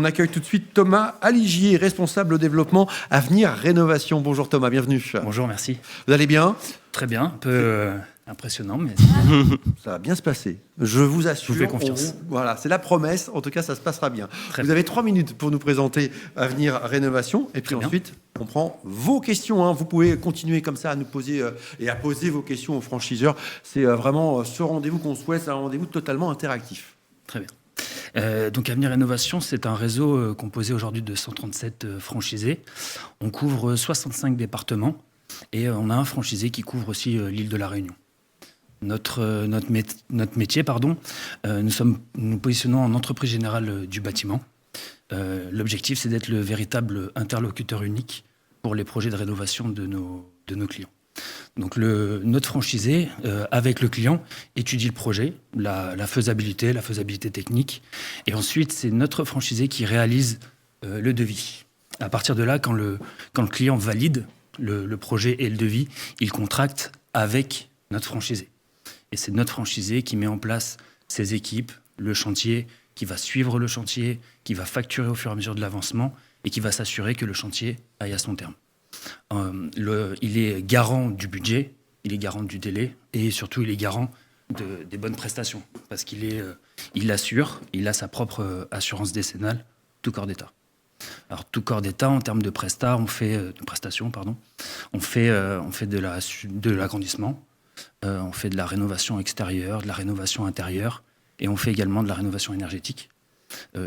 On accueille tout de suite Thomas Aligier, responsable développement Avenir Rénovation. Bonjour Thomas, bienvenue. Bonjour, merci. Vous allez bien ? Très bien, un peu impressionnant, mais ça va bien se passer. Je vous assure. Je vous fais confiance. Voilà, c'est la promesse. En tout cas, ça se passera bien. Vous Très avez 3 minutes pour nous présenter Avenir Rénovation. Et puis Très ensuite, on prend vos questions. Vous pouvez continuer comme ça à nous poser et à poser vos questions aux franchiseurs. C'est vraiment ce rendez-vous qu'on souhaite. C'est un rendez-vous totalement interactif. Très bien. Donc Avenir Rénovation, c'est un réseau composé aujourd'hui de 137 franchisés. On couvre 65 départements et on a un franchisé qui couvre aussi l'île de la Réunion. Notre métier, nous nous positionnons en entreprise générale du bâtiment. L'objectif, c'est d'être le véritable interlocuteur unique pour les projets de rénovation de nos clients. Donc notre franchisé, avec le client, étudie le projet, la faisabilité technique. Et ensuite, c'est notre franchisé qui réalise le devis. À partir de là, quand le client valide le projet et le devis, il contracte avec notre franchisé. Et c'est notre franchisé qui met en place ses équipes, le chantier, qui va suivre le chantier, qui va facturer au fur et à mesure de l'avancement et qui va s'assurer que le chantier aille à son terme. Il est garant du budget, il est garant du délai et surtout il est garant des bonnes prestations parce il assure, il a sa propre assurance décennale, tout corps d'État. Alors tout corps d'État en termes de prestations, on fait de l'agrandissement, on fait de la rénovation extérieure, de la rénovation intérieure et on fait également de la rénovation énergétique.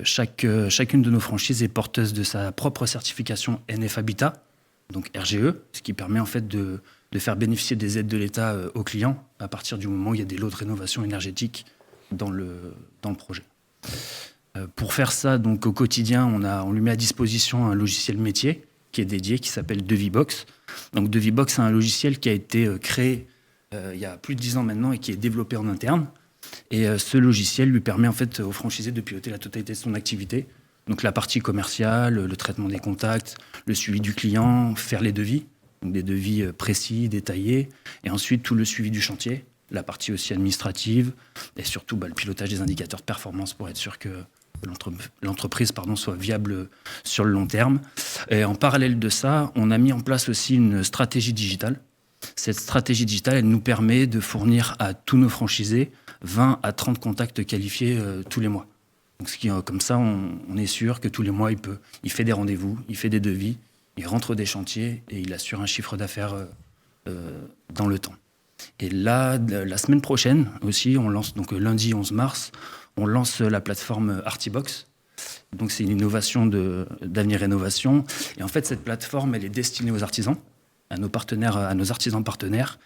Chacune de nos franchises est porteuse de sa propre certification NF Habitat, donc RGE, ce qui permet en fait de faire bénéficier des aides de l'État aux clients à partir du moment où il y a des lots de rénovation énergétique dans le projet. Pour faire ça, donc au quotidien, on lui met à disposition un logiciel métier qui est dédié, qui s'appelle Devibox. Donc Devibox, c'est un logiciel qui a été créé il y a plus de 10 ans maintenant et qui est développé en interne. Et ce logiciel lui permet en fait aux franchisés de piloter la totalité de son activité. Donc la partie commerciale, le traitement des contacts, le suivi du client, faire les devis, donc des devis précis, détaillés, et ensuite tout le suivi du chantier, la partie aussi administrative, et surtout le pilotage des indicateurs de performance pour être sûr que l'entreprise soit viable sur le long terme. Et en parallèle de ça, on a mis en place aussi une stratégie digitale. Cette stratégie digitale, elle nous permet de fournir à tous nos franchisés 20 à 30 contacts qualifiés tous les mois. Donc, comme ça, on est sûr que tous les mois, il fait des rendez-vous, il fait des devis, il rentre des chantiers et il assure un chiffre d'affaires dans le temps. Et là, la semaine prochaine aussi, on lance, donc lundi 11 mars, on lance la plateforme Artibox. Donc c'est une innovation d'Avenir Rénovation. Et en fait, cette plateforme, elle est destinée aux artisans, à nos artisans partenaires.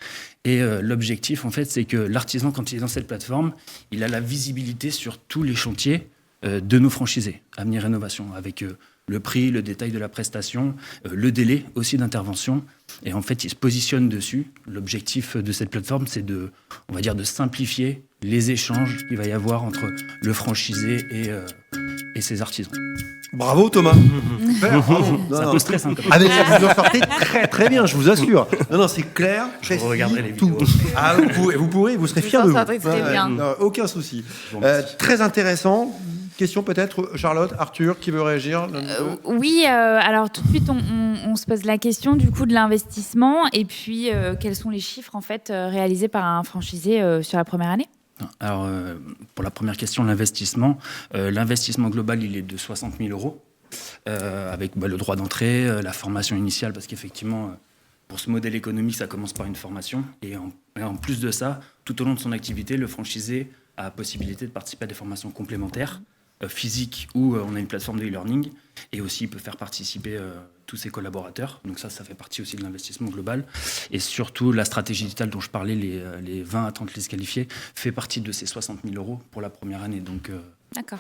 Et l'objectif, en fait, c'est que l'artisan, quand il est dans cette plateforme, il a la visibilité sur tous les chantiers de nos franchisés, Avenir Rénovation, avec le prix, le détail de la prestation, le délai aussi d'intervention. Et en fait, il se positionne dessus. L'objectif de cette plateforme, c'est de simplifier les échanges qu'il va y avoir entre le franchisé et ses artisans. Bravo Thomas. C'est un peu stressant. Vous en sortez très très bien, je vous assure. Non, c'est clair. Je regarderai les vidéos. Vous serez fiers de vous. Aucun souci. Très intéressant. Question peut-être, Charlotte, Arthur, qui veut réagir Oui, alors tout de suite, on se pose la question du coût de l'investissement et puis quels sont les chiffres en fait réalisés par un franchisé sur la première année ? Alors, pour la première question, l'investissement global, il est de 60 000 euros, avec le droit d'entrée, la formation initiale, parce qu'effectivement, pour ce modèle économique, ça commence par une formation. Et en plus de ça, tout au long de son activité, le franchisé a la possibilité de participer à des formations complémentaires, physiques, où on a une plateforme de e-learning, et aussi il peut faire participer tous ses collaborateurs. Donc ça fait partie aussi de l'investissement global. Et surtout, la stratégie digitale dont je parlais, les 20 à 30 listes qualifiées, fait partie de ces 60 000 euros pour la première année. Donc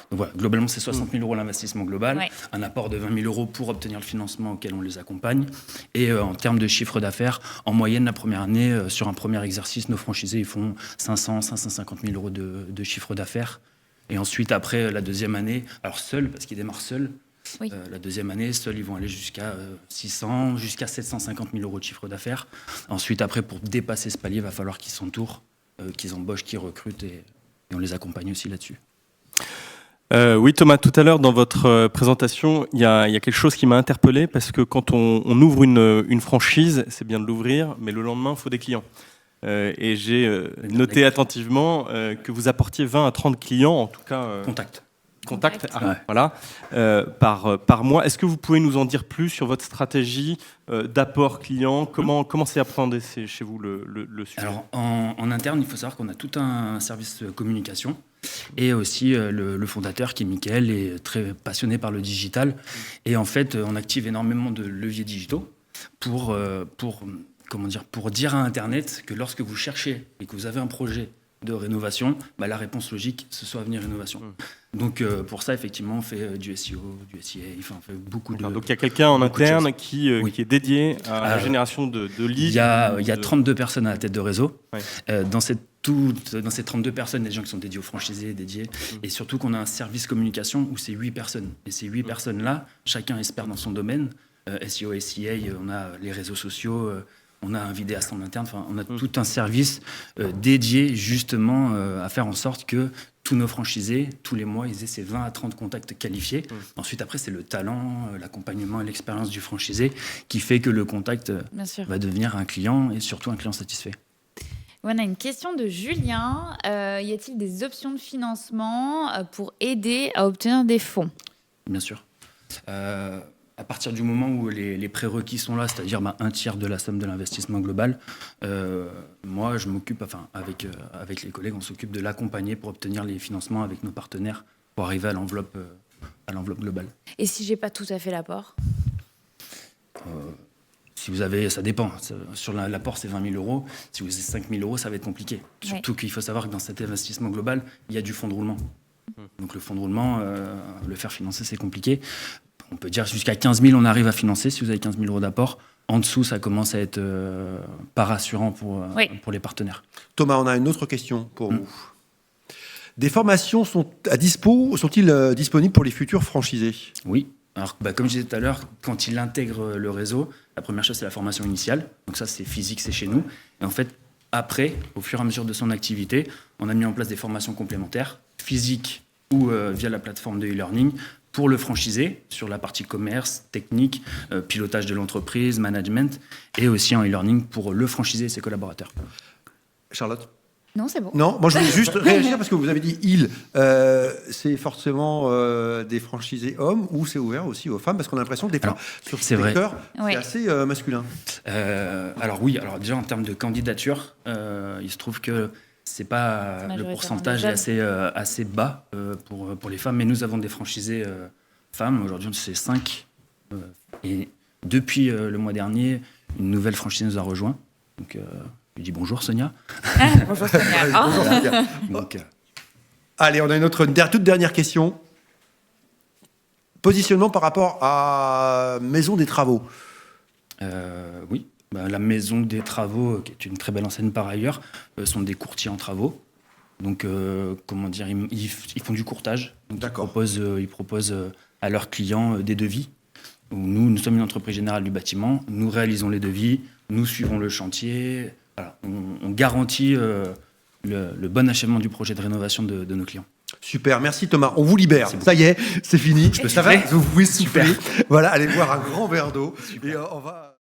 voilà, globalement, c'est 60 000 euros l'investissement global, un apport de 20 000 euros pour obtenir le financement auquel on les accompagne. Et en termes de chiffre d'affaires, en moyenne, la première année, sur un premier exercice, nos franchisés ils font 550 000 euros de chiffre d'affaires. Et ensuite, après la deuxième année, alors seul, parce qu'ils démarrent seuls, la deuxième année, seuls, ils vont aller jusqu'à 600, jusqu'à 750 000 euros de chiffre d'affaires. Ensuite, après, pour dépasser ce palier, il va falloir qu'ils s'entourent, qu'ils embauchent, qu'ils recrutent, et on les accompagne aussi là-dessus. Oui, Thomas, tout à l'heure, dans votre présentation, il y a quelque chose qui m'a interpellé, parce que quand on ouvre une franchise, c'est bien de l'ouvrir, mais le lendemain, il faut des clients. Et j'ai noté attentivement que vous apportiez 20 à 30 clients, en tout cas... Contact. Voilà, par mois. Est-ce que vous pouvez nous en dire plus sur votre stratégie d'apport client? Comment c'est appréhendé chez vous le sujet? Alors, en interne, il faut savoir qu'on a tout un service communication et aussi le fondateur qui est Mickaël est très passionné par le digital. Et en fait, on active énormément de leviers digitaux pour dire à Internet que lorsque vous cherchez et que vous avez un projet de rénovation, la réponse logique, ce soit Avenir Rénovation. Donc pour ça, effectivement, on fait du SEO, du SEA, on fait beaucoup de... Donc il y a quelqu'un en interne qui est dédié à la génération de leads. Il y a 32 personnes à la tête de réseau. Ouais. Dans ces 32 personnes, il y a des gens qui sont dédiés aux franchisés, et surtout qu'on a un service communication où c'est 8 personnes. Et ces 8 personnes-là, chacun est expert dans son domaine. SEO, SEA, on a les réseaux sociaux... on a un vidéaste en interne, on a tout un service dédié justement à faire en sorte que tous nos franchisés, tous les mois, ils aient ces 20 à 30 contacts qualifiés. Ensuite, après, c'est le talent, l'accompagnement et l'expérience du franchisé qui fait que le contact va devenir un client et surtout un client satisfait. On a une question de Julien. Y a-t-il des options de financement pour aider à obtenir des fonds? Bien sûr. À partir du moment où les prérequis sont là, c'est-à-dire un tiers de la somme de l'investissement global, moi, je m'occupe, avec les collègues, on s'occupe de l'accompagner pour obtenir les financements avec nos partenaires pour arriver à l'enveloppe globale. Et si j'ai pas tout à fait l'apport? Si vous avez, ça dépend. Sur l'apport, c'est 20 000 euros. Si vous avez 5 000 euros, ça va être compliqué. Surtout qu'il faut savoir que dans cet investissement global, il y a du fonds de roulement. Donc le fonds de roulement, le faire financer, c'est compliqué. On peut dire jusqu'à 15 000, on arrive à financer si vous avez 15 000 euros d'apport. En dessous, ça commence à être pas rassurant pour les partenaires. Thomas, on a une autre question pour vous. Des formations sont-ils disponibles pour les futurs franchisés? Oui. Alors, comme je disais tout à l'heure, quand il intègre le réseau, la première chose, c'est la formation initiale. Donc ça, c'est physique, c'est chez nous. Et en fait, après, au fur et à mesure de son activité, on a mis en place des formations complémentaires, physiques ou via la plateforme de e-learning, pour le franchisé, sur la partie commerce, technique, pilotage de l'entreprise, management, et aussi en e-learning pour le franchisé et ses collaborateurs. Charlotte? Non, c'est bon. Non, moi je voulais juste réagir parce que vous avez dit il. C'est forcément des franchisés hommes ou c'est ouvert aussi aux femmes? Parce qu'on a l'impression que des fois, sur ce secteur, c'est assez masculin. Alors oui, déjà en termes de candidature, il se trouve que c'est pas le pourcentage est assez bas pour les femmes, mais nous avons des franchisés femmes. Aujourd'hui, c'est 5. Et depuis le mois dernier, une nouvelle franchisée nous a rejoint. Donc, je lui dis bonjour Sonia. Bonjour Sonia. Bonjour Sonia. Donc, allez, on a toute dernière question. Positionnement par rapport à Maison des Travaux. Oui. La Maison des Travaux, qui est une très belle enseigne par ailleurs, sont des courtiers en travaux. Donc, ils font du courtage. Donc ils proposent à leurs clients des devis. Nous sommes une entreprise générale du bâtiment. Nous réalisons les devis. Nous suivons le chantier. Voilà. On garantit le bon achèvement du projet de rénovation de nos clients. Super, merci Thomas. On vous libère. Ça y est, c'est fini. Ça va, vous pouvez souffler. Voilà, allez boire un grand verre d'eau. Et on va...